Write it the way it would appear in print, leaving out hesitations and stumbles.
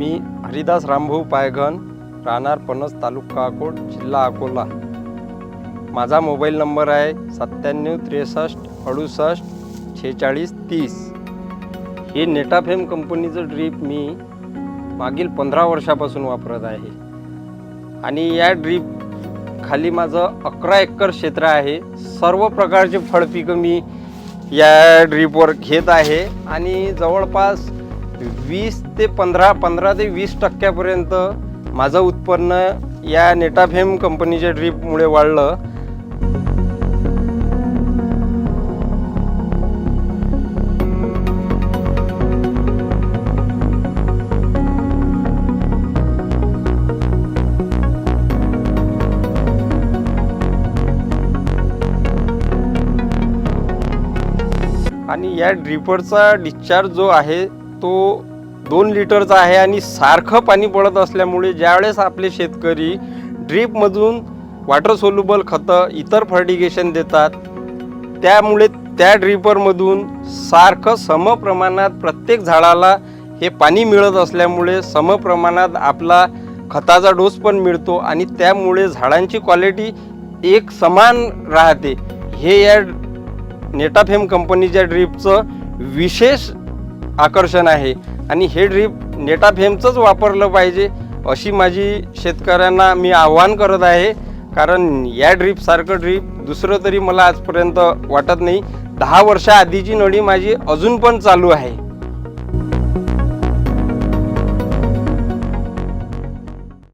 मी हरिदास रामभाऊ पायघन, राहणार पनस, तालुका अकोट, जिल्हा अकोला। माझा मोबाईल नंबर आहे 97 63 68 46 30। हे नेटाफेम कंपनीचं ड्रीप मी मागील 15 वर्षापासून वापरत आहे आणि या ड्रीप खाली माझं 11 एकर क्षेत्र आहे। सर्व प्रकारचे फळपिकं मी या ड्रीपवर घेत आहे आणि जवळपास 20 ते 20% माझं उत्पन्न या नेटाफेम कंपनीच्या ड्रीपमुळे वाढलं। आणि या ड्रिपरचा डिस्चार्ज जो आहे तो 2 लिटरचा आहे आणि सारखं पाणी पडत असल्यामुळे ज्यावेळेस आपले शेतकरी ड्रीपमधून वॉटर सोल्युबल खतं इतर फर्टिगेशन देतात, त्यामुळे त्या ड्रिपरमधून सारखं समप्रमाणात प्रत्येक झाडाला हे पाणी मिळत असल्यामुळे समप्रमाणात आपला खताचा डोस पण मिळतो आणि त्यामुळे झाडांची क्वालिटी एक समान राहते। हे या नेटाफेम कंपनीच्या ड्रीपचं विशेष आकर्षण आहे आणि हे ड्रीप नेटाफेमचंच वापरलं पाहिजे अशी माझी शेतकऱ्यांना मी आव्हान करत आहे। कारण या ड्रीपसारखं ड्रीप दुसरं तरी मला आजपर्यंत वाटत नाही। 10 वर्षाआधीची नळी माझी अजून पण चालू आहे।